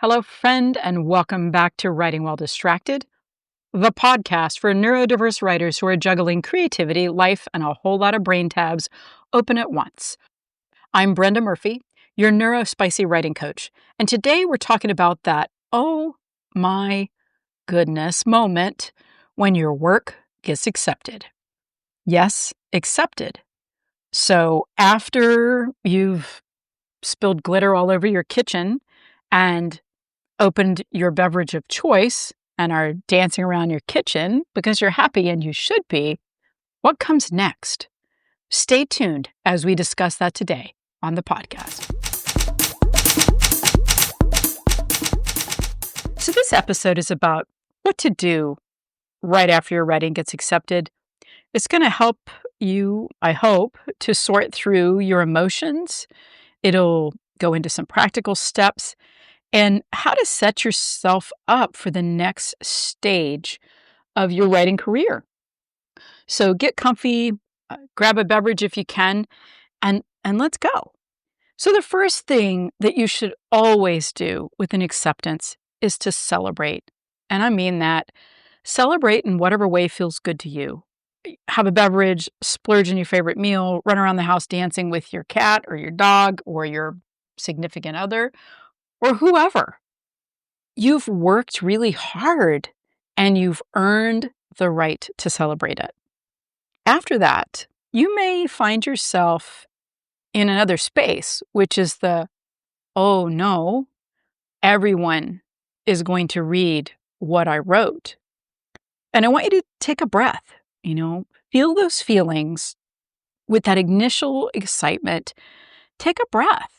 Hello, friend, and welcome back to Writing While Distracted, the podcast for neurodiverse writers who are juggling creativity, life, and a whole lot of brain tabs open at once. I'm Brenda Murphy, your Neurospicy writing coach, and today we're talking about that oh my goodness moment when your work gets accepted. Yes, accepted. So after you've spilled glitter all over your kitchen and opened your beverage of choice and are dancing around your kitchen because you're happy and you should be, what comes next? Stay tuned as we discuss that today on the podcast. So this episode is about what to do right after your writing gets accepted. It's going to help you, I hope, to sort through your emotions. It'll go into some practical steps and how to set yourself up for the next stage of your writing career. So get comfy, grab a beverage if you can, and let's go. So the first thing that you should always do with an acceptance is to celebrate. And I mean that. Celebrate in whatever way feels good to you. Have a beverage, splurge on your favorite meal, run around the house dancing with your cat or your dog or your significant other or whoever. You've worked really hard and you've earned the right to celebrate it. After that, you may find yourself in another space, which is oh no, everyone is going to read what I wrote. And I want you to take a breath, feel those feelings with that initial excitement. Take a breath.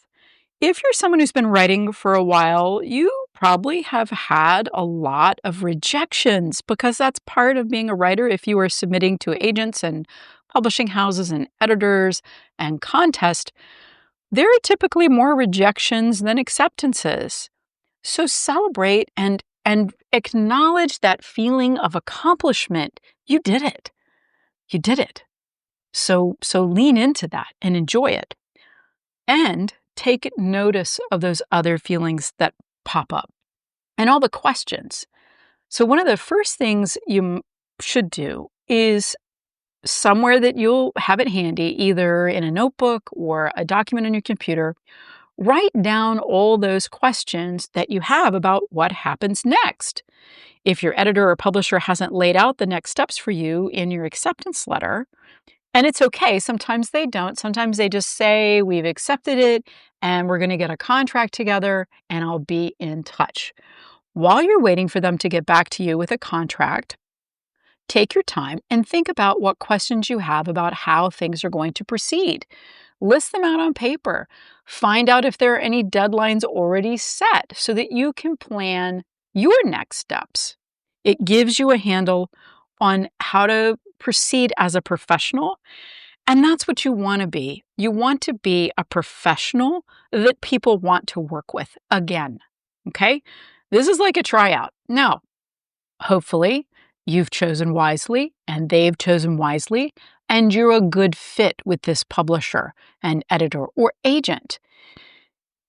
If you're someone who's been writing for a while, you probably have had a lot of rejections because that's part of being a writer. If you are submitting to agents and publishing houses and editors and contests, there are typically more rejections than acceptances. So celebrate and acknowledge that feeling of accomplishment. You did it. You did it. So lean into that and enjoy it. And take notice of those other feelings that pop up and all the questions. So one of the first things you should do is somewhere that you'll have it handy, either in a notebook or a document on your computer, write down all those questions that you have about what happens next. If your editor or publisher hasn't laid out the next steps for you in your acceptance letter, and it's okay, sometimes they don't. Sometimes they just say, we've accepted it and we're going to get a contract together and I'll be in touch. While you're waiting for them to get back to you with a contract, take your time and think about what questions you have about how things are going to proceed. List them out on paper. Find out if there are any deadlines already set so that you can plan your next steps. It gives you a handle on how to proceed as a professional, and that's what you want to be. You want to be a professional that people want to work with again, okay? This is like a tryout. Now, hopefully, you've chosen wisely and they've chosen wisely, and you're a good fit with this publisher and editor or agent.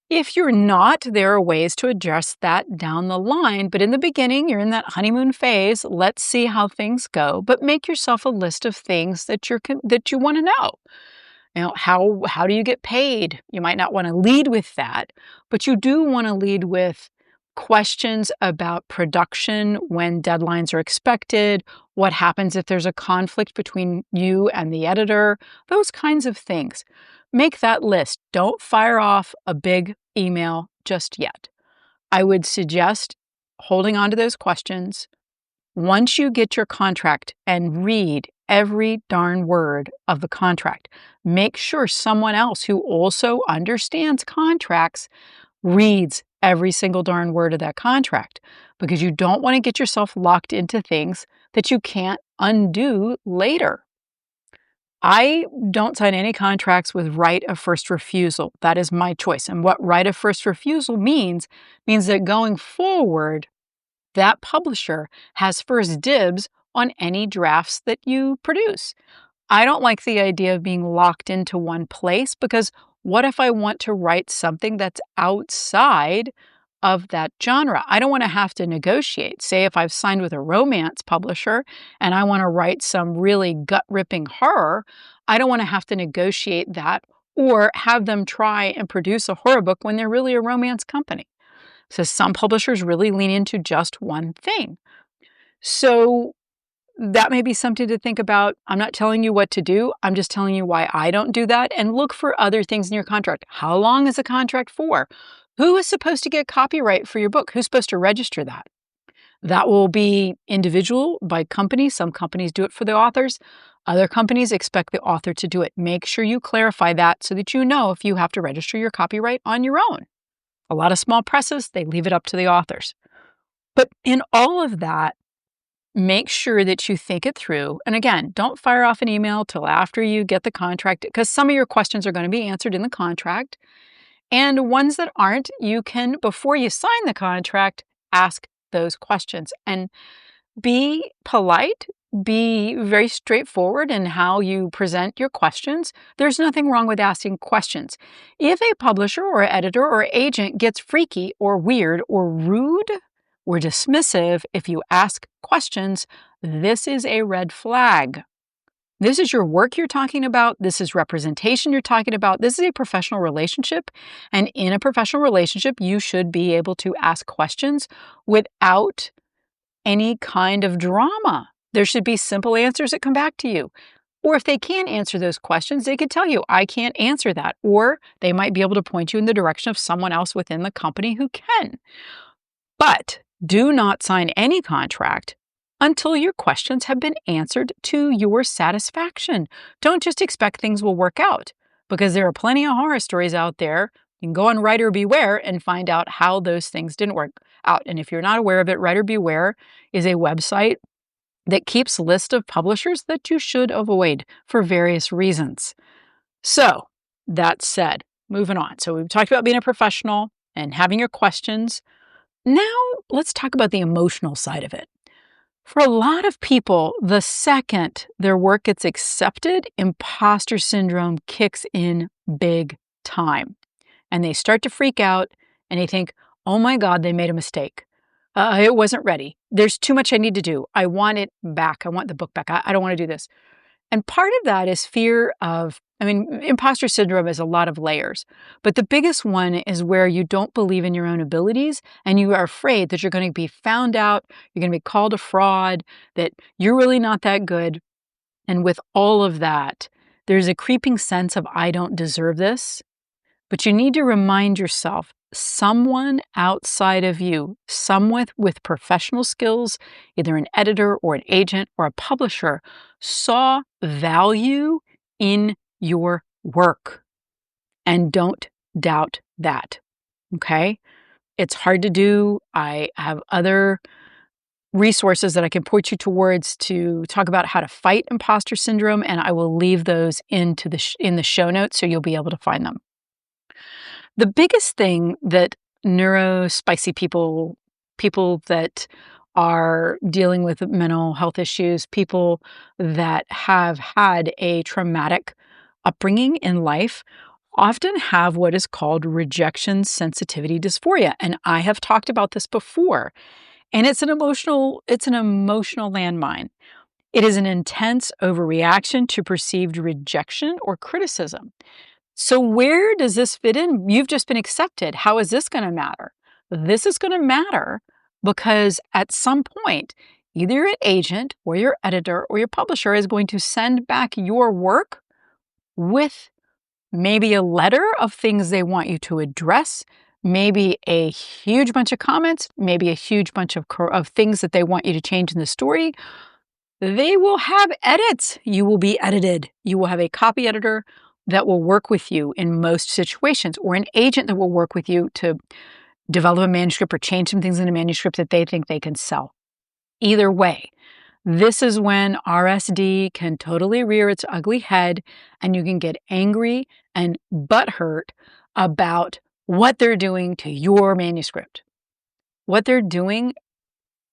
If you're not, there are ways to address that down the line. But in the beginning, you're in that honeymoon phase. Let's see how things go. But make yourself a list of things that you want to know. How do you get paid? You might not want to lead with that, but you do want to lead with questions about production, when deadlines are expected, what happens if there's a conflict between you and the editor, those kinds of things. Make that list. Don't fire off a big email just yet. I would suggest holding on to those questions. Once you get your contract and read every darn word of the contract, make sure someone else who also understands contracts reads every single darn word of that contract, because you don't want to get yourself locked into things that you can't undo later. I don't sign any contracts with right of first refusal. That is my choice. And what right of first refusal means that going forward, that publisher has first dibs on any drafts that you produce. I don't like the idea of being locked into one place, because what if I want to write something that's outside of that genre. I don't want to have to negotiate. Say if I've signed with a romance publisher and I want to write some really gut-ripping horror, I don't want to have to negotiate that or have them try and produce a horror book when they're really a romance company. So some publishers really lean into just one thing. So that may be something to think about. I'm not telling you what to do. I'm just telling you why I don't do that. And look for other things in your contract. How long is a contract for? Who is supposed to get copyright for your book? Who's supposed to register that? That will be individual by company. Some companies do it for the authors. Other companies expect the author to do it. Make sure you clarify that so that you know if you have to register your copyright on your own. A lot of small presses, they leave it up to the authors. But in all of that, make sure that you think it through. And again, don't fire off an email till after you get the contract, because some of your questions are going to be answered in the contract. And ones that aren't, you can, before you sign the contract, ask those questions. And be polite, be very straightforward in how you present your questions. There's nothing wrong with asking questions. If a publisher or editor or agent gets freaky or weird or rude or dismissive if you ask questions, this is a red flag. This is your work you're talking about. This is representation you're talking about. This is a professional relationship. And in a professional relationship, you should be able to ask questions without any kind of drama. There should be simple answers that come back to you. Or if they can't answer those questions, they could tell you, I can't answer that. Or they might be able to point you in the direction of someone else within the company who can. But do not sign any contract until your questions have been answered to your satisfaction. Don't just expect things will work out, because there are plenty of horror stories out there. You can go on Writer Beware and find out how those things didn't work out. And if you're not aware of it, Writer Beware is a website that keeps lists of publishers that you should avoid for various reasons. So that said, moving on. So we've talked about being a professional and having your questions. Now let's talk about the emotional side of it. For a lot of people, the second their work gets accepted, imposter syndrome kicks in big time. And they start to freak out and they think, oh my God, they made a mistake. It wasn't ready. There's too much I need to do. I want it back. I want the book back. I don't want to do this. And part of that is fear of, imposter syndrome is a lot of layers, but the biggest one is where you don't believe in your own abilities and you are afraid that you're going to be found out, you're going to be called a fraud, that you're really not that good. And with all of that, there's a creeping sense of, I don't deserve this. But you need to remind yourself, someone outside of you, someone with professional skills, either an editor or an agent or a publisher, saw value in your work. And don't doubt that. Okay? It's hard to do. I have other resources that I can point you towards to talk about how to fight imposter syndrome, and I will leave those in the show notes so you'll be able to find them. The biggest thing that neurospicy people that are dealing with mental health issues, people that have had a traumatic upbringing in life, often have what is called rejection sensitivity dysphoria. And I have talked about this before. And it's an emotional landmine. It is an intense overreaction to perceived rejection or criticism. So where does this fit in? You've just been accepted. How is this going to matter? This is going to matter because at some point, either your agent or your editor or your publisher is going to send back your work with maybe a letter of things they want you to address, maybe a huge bunch of comments, maybe a huge bunch of things that they want you to change in the story. They will have edits. You will be edited. You will have a copy editor that will work with you in most situations, or an agent that will work with you to develop a manuscript or change some things in a manuscript that they think they can sell. Either way, this is when RSD can totally rear its ugly head and you can get angry and butthurt about what they're doing to your manuscript. What they're doing,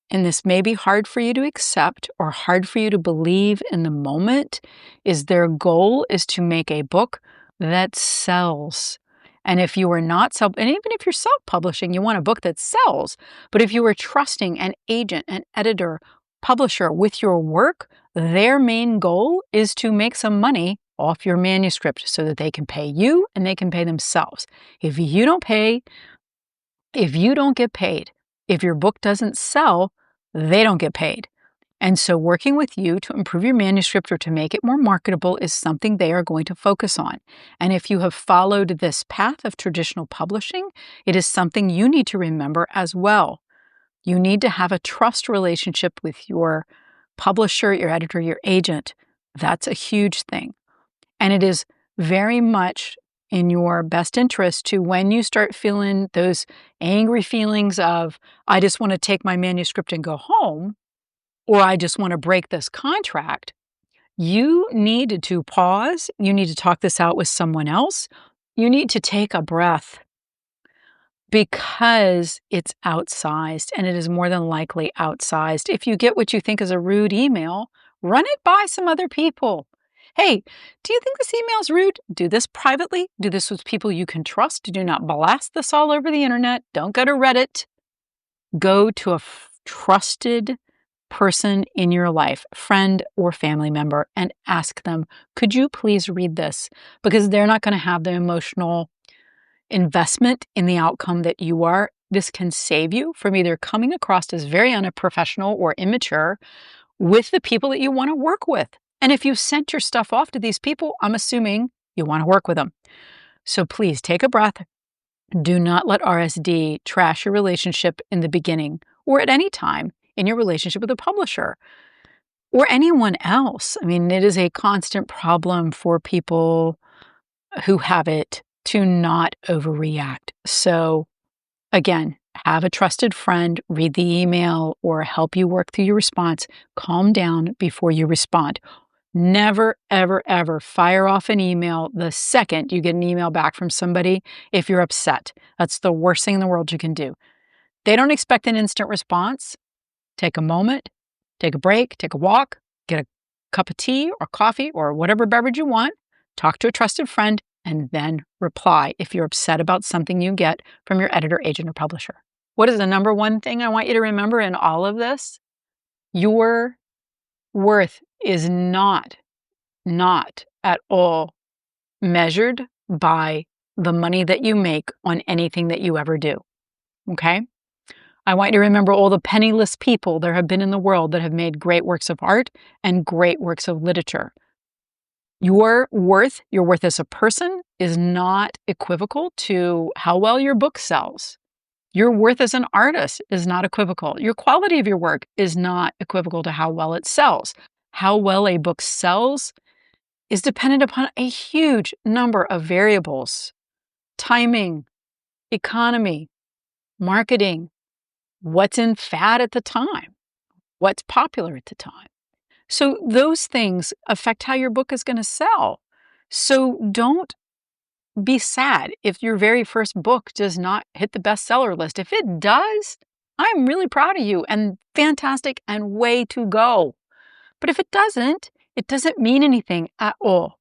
and this may be hard for you to accept or hard for you to believe in the moment, is their goal is to make a book that sells. And if you are not and even if you're self-publishing, you want a book that sells. But if you are trusting an agent, an editor, publisher with your work, their main goal is to make some money off your manuscript so that they can pay you and they can pay themselves. If you don't get paid, if your book doesn't sell, they don't get paid. And so working with you to improve your manuscript or to make it more marketable is something they are going to focus on. And if you have followed this path of traditional publishing, it is something you need to remember as well. You need to have a trust relationship with your publisher, your editor, your agent. That's a huge thing. And it is very much in your best interest to, when you start feeling those angry feelings of, I just want to take my manuscript and go home, or I just want to break this contract, you need to pause. You need to talk this out with someone else. You need to take a breath, because it's outsized, and it is more than likely outsized. If you get what you think is a rude email, run it by some other people. Hey, do you think this email is rude? Do this privately. Do this with people you can trust. Do not blast this all over the internet. Don't go to Reddit. Go to a trusted person in your life, friend or family member, and ask them, could you please read this? Because they're not going to have the emotional investment in the outcome that you are. This can save you from either coming across as very unprofessional or immature with the people that you want to work with. And if you sent your stuff off to these people, I'm assuming you want to work with them. So please take a breath. Do not let RSD trash your relationship in the beginning or at any time in your relationship with a publisher or anyone else. I mean, it is a constant problem for people who have it to not overreact. So again, have a trusted friend read the email or help you work through your response. Calm down before you respond. Never, ever, ever fire off an email the second you get an email back from somebody if you're upset. That's the worst thing in the world you can do. They don't expect an instant response. Take a moment, take a break, take a walk, get a cup of tea or coffee or whatever beverage you want, talk to a trusted friend, and then reply if you're upset about something you get from your editor, agent, or publisher. What is the number one thing I want you to remember in all of this? Your worth is not at all measured by the money that you make on anything that you ever do. Okay? I want you to remember all the penniless people there have been in the world that have made great works of art and great works of literature. Your worth as a person is not equivocal to how well your book sells. Your worth as an artist is not equivocal. Your quality of your work is not equivocal to how well it sells. How well a book sells is dependent upon a huge number of variables: timing, economy, marketing, what's in fad at the time, what's popular at the time. So those things affect how your book is going to sell. So don't be sad if your very first book does not hit the bestseller list. If it does, I'm really proud of you and fantastic and way to go. But if it doesn't mean anything at all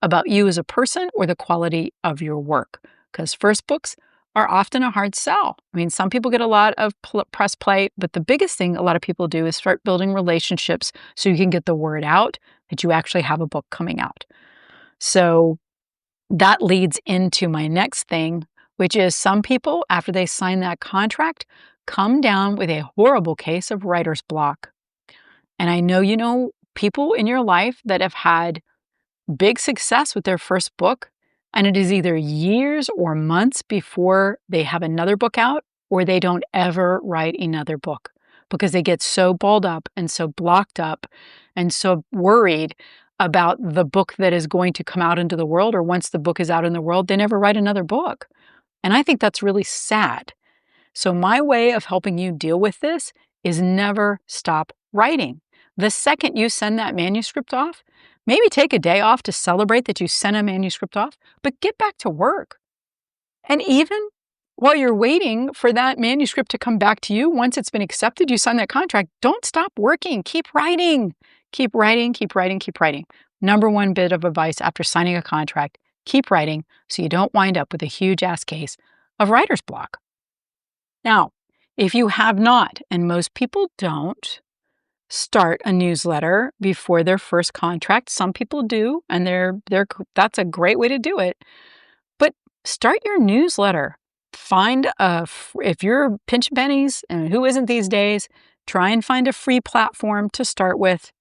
about you as a person or the quality of your work, because first books are often a hard sell. I mean, some people get a lot of press play, but the biggest thing a lot of people do is start building relationships so you can get the word out that you actually have a book coming out. So that leads into my next thing, which is some people, after they sign that contract, come down with a horrible case of writer's block. And I know you know people in your life that have had big success with their first book, and it is either years or months before they have another book out, or they don't ever write another book because they get so balled up and so blocked up and so worried about the book that is going to come out into the world, or once the book is out in the world, they never write another book. And I think that's really sad. So my way of helping you deal with this is never stop writing. The second you send that manuscript off, maybe take a day off to celebrate that you sent a manuscript off, but get back to work. And even while you're waiting for that manuscript to come back to you, once it's been accepted, you sign that contract, don't stop working. Keep writing. Keep writing, keep writing, keep writing. Number one bit of advice after signing a contract, Keep writing so you don't wind up with a huge ass case of writer's block. Now, if you have not, and most people don't, start a newsletter before their first contract. Some people do, and that's a great way to do it. But start your newsletter. If you're pinching pennies, and who isn't these days, try and find a free platform to start with.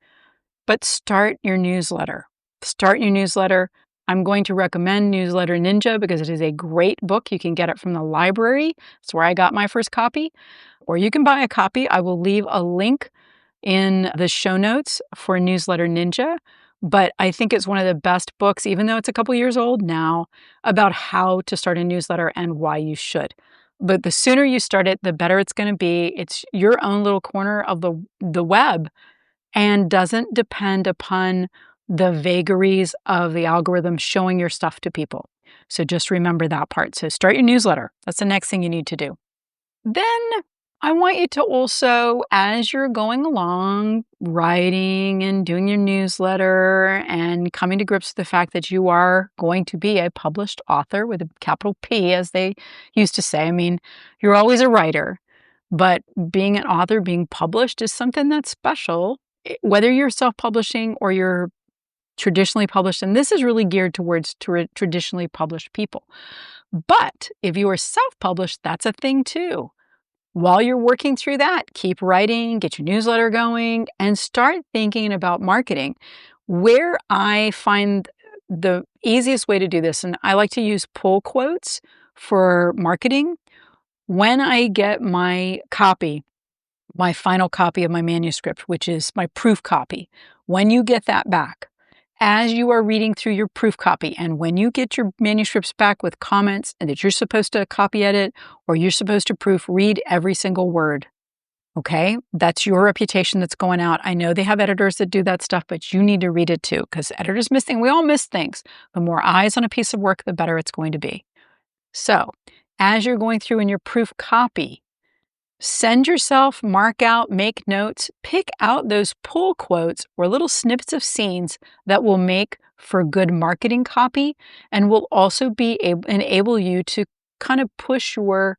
But start your newsletter. Start your newsletter. I'm going to recommend Newsletter Ninja because it is a great book. You can get it from the library. That's where I got my first copy. Or you can buy a copy. I will leave a link in the show notes for Newsletter Ninja. But I think it's one of the best books, even though it's a couple years old now, about how to start a newsletter and why you should. But the sooner you start it, the better it's going to be. It's your own little corner of the web and doesn't depend upon the vagaries of the algorithm showing your stuff to people. So just remember that part. So start your newsletter. That's the next thing you need to do. Then I want you to also, as you're going along, writing and doing your newsletter and coming to grips with the fact that you are going to be a published author with a capital P, as they used to say. I mean, you're always a writer, but being an author, being published is something that's special, whether you're self-publishing or you're traditionally published. And this is really geared towards traditionally published people. But if you are self-published, that's a thing too. While you're working through that, keep writing, get your newsletter going, and start thinking about marketing. Where I find the easiest way to do this, and I like to use pull quotes for marketing. When I get my copy, my final copy of my manuscript, which is my proof copy, when you get that back, as you are reading through your proof copy, and when you get your manuscripts back with comments and that you're supposed to copy edit or you're supposed to proofread every single word, okay? That's your reputation that's going out. I know they have editors that do that stuff, but you need to read it too, because editors miss things. We all miss things. The more eyes on a piece of work, the better it's going to be. So as you're going through in your proof copy, send yourself, mark out, make notes, pick out those pull quotes or little snippets of scenes that will make for good marketing copy and will also enable you to kind of push your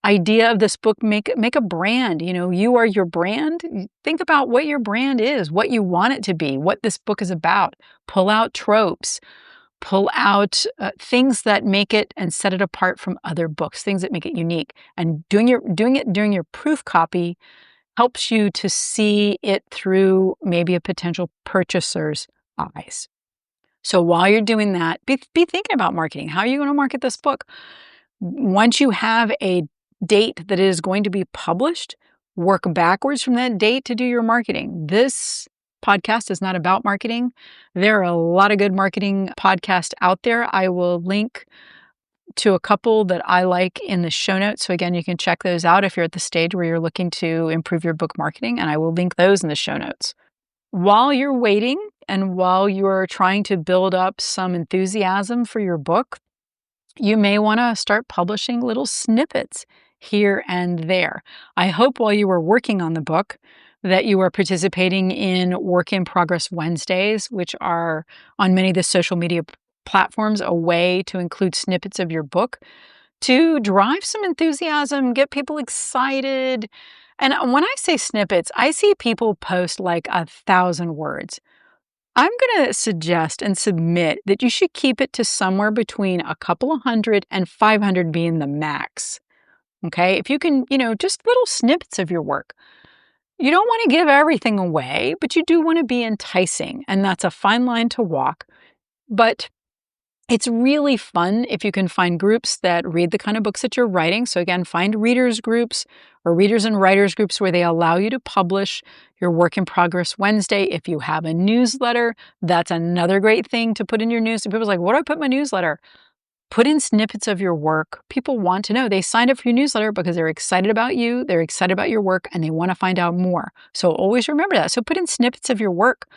idea of this book, make a brand. You know, you are your brand. Think about what your brand is, what you want it to be, what this book is about. Pull out tropes. Pull out things that make it and set it apart from other books, things that make it unique. And doing it during your proof copy helps you to see it through maybe a potential purchaser's eyes. So while you're doing that, be thinking about marketing. How are you going to market this book? Once you have a date that is going to be published, work backwards from that date to do your marketing. This podcast is not about marketing. There are a lot of good marketing podcasts out there. I will link to a couple that I like in the show notes. So again, you can check those out if you're at the stage where you're looking to improve your book marketing, and I will link those in the show notes. While you're waiting and while you're trying to build up some enthusiasm for your book, you may want to start publishing little snippets here and there. I hope while you were working on the book that you are participating in Work in Progress Wednesdays, which are on many of the social media platforms, a way to include snippets of your book to drive some enthusiasm, get people excited. And when I say snippets, I see people post like 1,000 words. I'm going to suggest and submit that you should keep it to somewhere between a couple of hundred and 500 being the max. Okay? If you can, just little snippets of your work. You don't want to give everything away, but you do want to be enticing, and that's a fine line to walk. But it's really fun if you can find groups that read the kind of books that you're writing. So again, find readers groups or readers and writers groups where they allow you to publish your Work in Progress Wednesday. If you have a newsletter, that's another great thing to put in your news. People's like, what do I put in my newsletter? Put in snippets of your work. People want to know. They signed up for your newsletter because they're excited about you, they're excited about your work, and they want to find out more. So always remember that. So put in snippets of your work.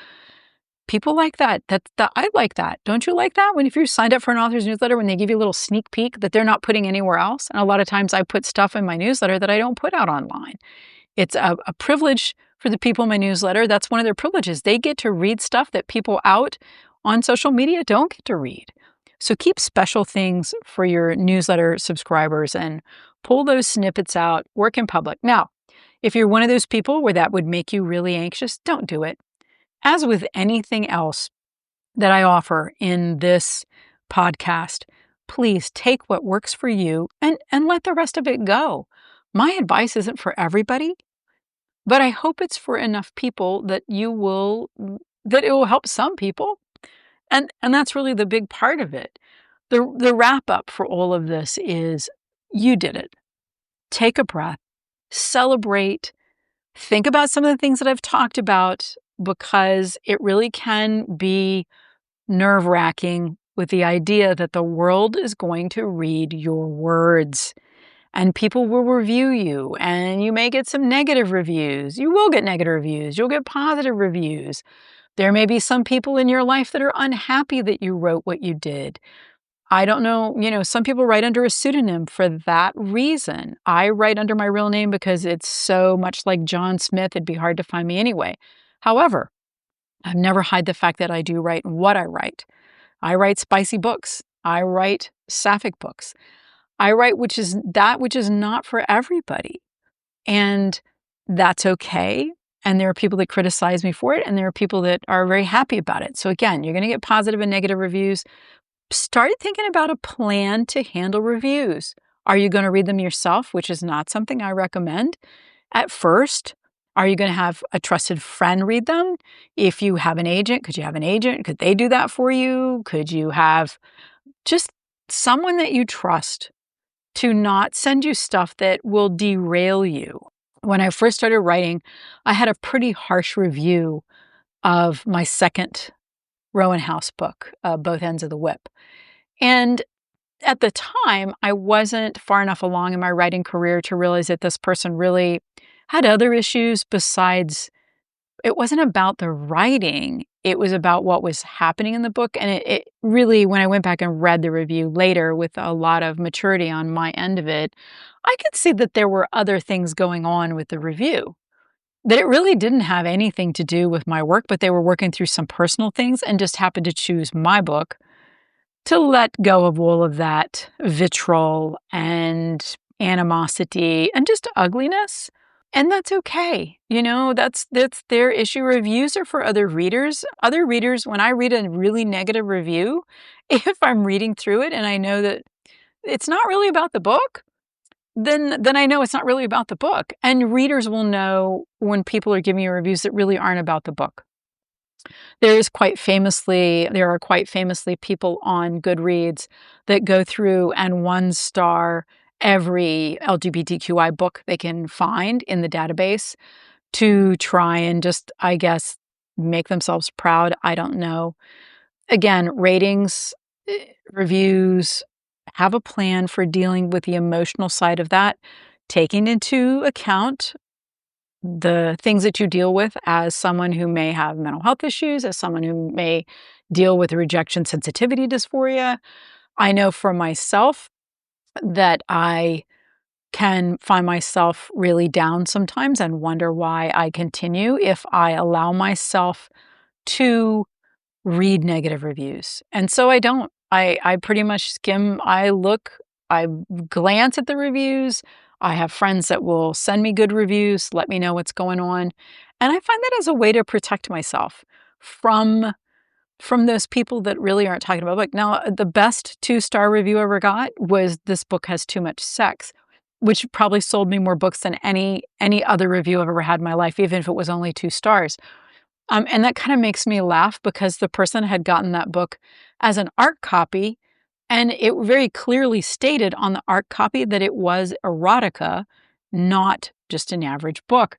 People like that. I like that. Don't you like that? If you're signed up for an author's newsletter, when they give you a little sneak peek that they're not putting anywhere else. And a lot of times I put stuff in my newsletter that I don't put out online. It's a privilege for the people in my newsletter. That's one of their privileges. They get to read stuff that people out on social media don't get to read. So keep special things for your newsletter subscribers and pull those snippets out, work in public. Now, if you're one of those people where that would make you really anxious, don't do it. As with anything else that I offer in this podcast, please take what works for you and let the rest of it go. My advice isn't for everybody, but I hope it's for enough people that it will help some people. And that's really the big part of it. The wrap up for all of this is you did it. Take a breath, celebrate, think about some of the things that I've talked about, because it really can be nerve-wracking with the idea that the world is going to read your words and people will review you, and you may get some negative reviews. You will get negative reviews. You'll get positive reviews. There may be some people in your life that are unhappy that you wrote what you did. I don't know, some people write under a pseudonym for that reason. I write under my real name because it's so much like John Smith, it'd be hard to find me anyway. However, I've never hide the fact that I do write what I write. I write spicy books. I write sapphic books. I write which is not for everybody. And that's okay. And there are people that criticize me for it, and there are people that are very happy about it. So again, you're going to get positive and negative reviews. Start thinking about a plan to handle reviews. Are you going to read them yourself, which is not something I recommend at first? Are you going to have a trusted friend read them? If you have an agent, could you have an agent? Could they do that for you? Could you have just someone that you trust to not send you stuff that will derail you? When I first started writing, I had a pretty harsh review of my second Rowan House book, Both Ends of the Whip. And at the time, I wasn't far enough along in my writing career to realize that this person really had other issues besides, it wasn't about the writing. It was about what was happening in the book. And it really, when I went back and read the review later with a lot of maturity on my end of it, I could see that there were other things going on with the review, that it really didn't have anything to do with my work, but they were working through some personal things and just happened to choose my book to let go of all of that vitriol and animosity and just ugliness. And that's okay. That's their issue. Reviews are for other readers. Other readers, when I read a really negative review, if I'm reading through it and I know that it's not really about the book, then I know it's not really about the book. And readers will know when people are giving you reviews that really aren't about the book. There are quite famously people on Goodreads that go through and one-star every LGBTQI book they can find in the database to try and just, I guess, make themselves proud. I don't know. Again, ratings, reviews, have a plan for dealing with the emotional side of that, taking into account the things that you deal with as someone who may have mental health issues, as someone who may deal with rejection sensitivity dysphoria. I know for myself that I can find myself really down sometimes and wonder why I continue if I allow myself to read negative reviews. And so I don't. I pretty much skim. I glance at the reviews. I have friends that will send me good reviews, let me know what's going on. And I find that as a way to protect myself from those people that really aren't talking about the book. Now, the best 2-star review I ever got was "This book has too much sex," which probably sold me more books than any other review I've ever had in my life, even if it was only 2 stars. And that kind of makes me laugh because the person had gotten that book as an art copy, and it very clearly stated on the art copy that it was erotica, not just an average book.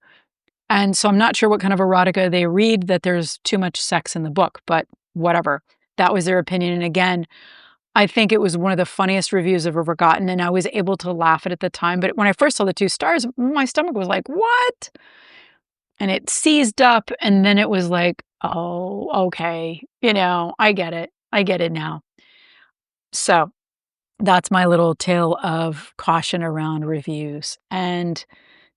And so I'm not sure what kind of erotica they read, that there's too much sex in the book, but whatever. That was their opinion. And again, I think it was one of the funniest reviews I've ever gotten, and I was able to laugh at it at the time. But when I first saw the 2 stars, my stomach was like, what? And it seized up, and then it was like, oh, okay. I get it. I get it now. So that's my little tale of caution around reviews. And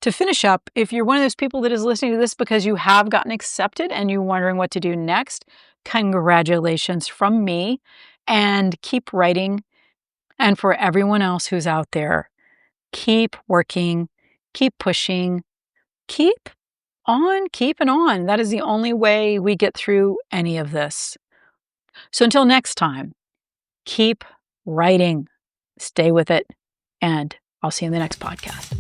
to finish up, if you're one of those people that is listening to this because you have gotten accepted and you're wondering what to do next, congratulations from me. and keep writing. And for everyone else who's out there, keep working, keep pushing, keep on keeping on. That is the only way we get through any of this. So until next time, keep writing, stay with it, and I'll see you in the next podcast.